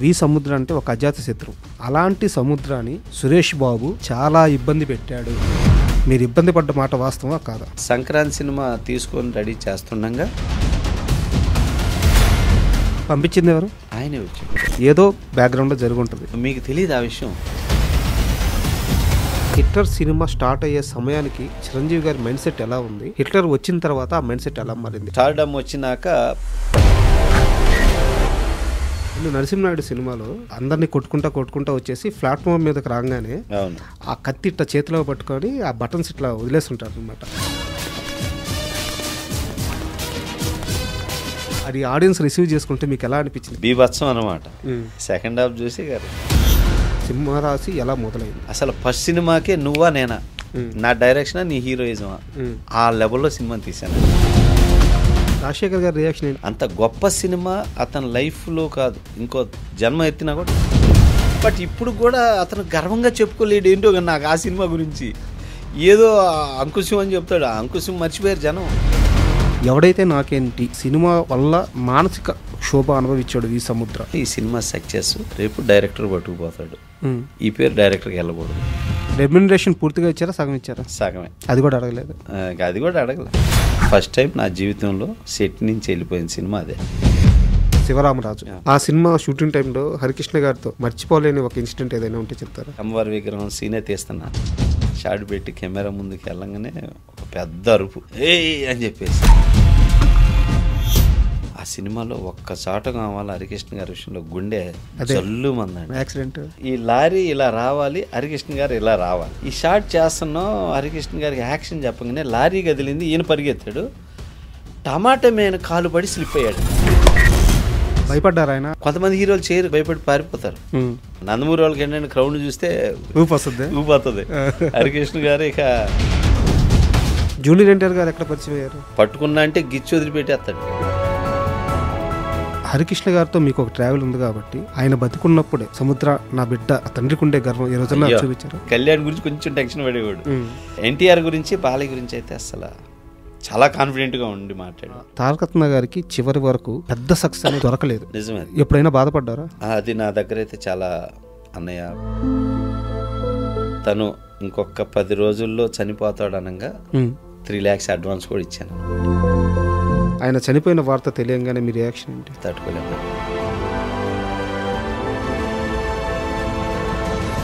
వి సముద్ర అంటే ఒక అజాత శత్రువు. అలాంటి సముద్రాన్ని సురేష్ బాబు చాలా ఇబ్బంది పెట్టాడు. మీరు ఇబ్బంది పడ్డ మాట వాస్తవా కాదా? సంక్రాంతి సినిమా తీసుకొని రెడీ చేస్తుండగా పంపించింది ఎవరు? ఆయనే వచ్చాడు. ఏదో బ్యాక్గ్రౌండ్లో జరిగి ఉంటుంది. మీకు తెలియదు ఆ విషయం. హిట్లర్ సినిమా స్టార్ట్ అయ్యే సమయానికి చిరంజీవి గారి మైండ్ సెట్ ఎలా ఉంది, హిట్లర్ వచ్చిన తర్వాత ఆ మైండ్ సెట్ ఎలా మారింది? స్టార్డమ్ వచ్చినాక నరసింహనాయుడు సినిమాలో అందరినీ కొట్టుకుంటా వచ్చేసి ప్లాట్ఫామ్ మీదకి రాగానే ఆ కత్తి ఇట్లా చేతిలో పట్టుకొని ఆ బటన్స్ ఇట్లా వదిలేస్తుంటారు అనమాట. అది ఆడియన్స్ రిసీవ్ చేసుకుంటే మీకు ఎలా అనిపించింది? బీభత్సం అనమాట. సెకండ్ హాఫ్ చూసి గారు సింహరాశి ఎలా మొదలైంది? అసలు ఫస్ట్ సినిమాకే నువ్వా నేనా, నా డైరెక్షన్ నీ హీరోయిజమా, ఆ లెవెల్లో సినిమా తీశాను. రాజశేఖర్ గారి రియాక్షన్ ఏంటి? అంత గొప్ప సినిమా అతని లైఫ్లో కాదు, ఇంకో జన్మ ఎత్తినా కూడా. బట్ ఇప్పుడు కూడా అతను గర్వంగా చెప్పుకోలేడు ఏంటో కానీ నాకు ఆ సినిమా గురించి. ఏదో అంకుశం అని చెప్తాడు, ఆ అంకుశం మర్చిపోయారు జనం. ఎవడైతే నాకేంటి సినిమా వల్ల మానసిక క్షోభ అనుభవించాడు వి సముద్ర. ఈ సినిమా సక్సెస్ రేపు డైరెక్టర్ పట్టుకుపోతాడు. ఈ పేరు డైరెక్టర్కి వెళ్ళకూడదు. రెమ్యునరేషన్ పూర్తిగా ఇచ్చారా, సగం ఇచ్చారా? సగమే. అది కూడా అడగలేదు. అది కూడా అడగలేదు. ఫస్ట్ టైం నా జీవితంలో సెట్ నుంచి వెళ్ళిపోయిన సినిమా అదే, శివరామరాజు. ఆ సినిమా షూటింగ్ టైంలో హరికృష్ణ గారితో మర్చిపోలేని ఒక ఇన్సిడెంట్ ఏదైనా ఉంటే చెప్తారా? అమ్మవారి విగ్రహం సీనే తీస్తున్నా, షాట్ పెట్టి కెమెరా ముందుకు వెళ్ళంగానే ఒక పెద్ద అరుపు, ఏ అని చెప్పేసి. ఆ సినిమాలో ఒక్క చాట కావాలి హరికృష్ణ గారి విషయంలో గుండె జల్లు మందండి. యాక్సిడెంట్. ఈ లారీ ఇలా రావాలి, హరికృష్ణ గారు ఇలా రావాలి. ఈ షాట్ చేస్తున్నాం, హరికృష్ణ గారికి యాక్షన్ చెప్పగానే లారీ కదిలింది, ఈయన పరిగెత్తాడు, టమాటా మీద కాలు పడి స్లిప్ అయ్యాడు. భయపడ్డారు ఆయన. కొంతమంది హీరోలు చేయరు, భయపడి పారిపోతారు. నందమూరి వాళ్ళకి ఏంటంటే క్రౌడ్ చూస్తే ఊపొస్తుంది. హరికృష్ణ గారు ఇక జూనియర్ ఎన్టీఆర్ గారు ఎక్కడ పరిచయం అయ్యారు? పట్టుకున్నా అంటే గిచ్చి వదిలిపెట్టేస్తాడు. హరికృష్ణ గారితో మీకు ఒక ట్రావెల్ ఉంది కాబట్టి ఆయన బతుకున్నప్పుడే సముద్ర నా బిడ్డ తండ్రికి ఉండే గర్వం ఈ రోజుల్లో చూపించారు. కళ్యాణ్ గురించి కొంచెం టెన్షన్ పడేవాడు. ఎన్టీఆర్ గురించి, బాలయ్య గురించి అయితే అసలు చాలా కాన్ఫిడెంట్ గా ఉండి మాట్లాడాడు. తారకరత్న గారికి చివరి వరకు పెద్ద సక్సెస్ అనేది దొరకలేదు. నిజమే. ఎప్పుడైనా బాధపడ్డారా? అది నా దగ్గర అయితే చాలా, అన్నయ్య తను ఇంకొక 10 రోజుల్లో చనిపోతాడు అనగా 3 lakhs అడ్వాన్స్ కూడా ఇచ్చాను. ఆయన చనిపోయిన వార్త తెలియంగానే మీ రియాక్షన్ ఏంటి? తట్టుకోలేదు.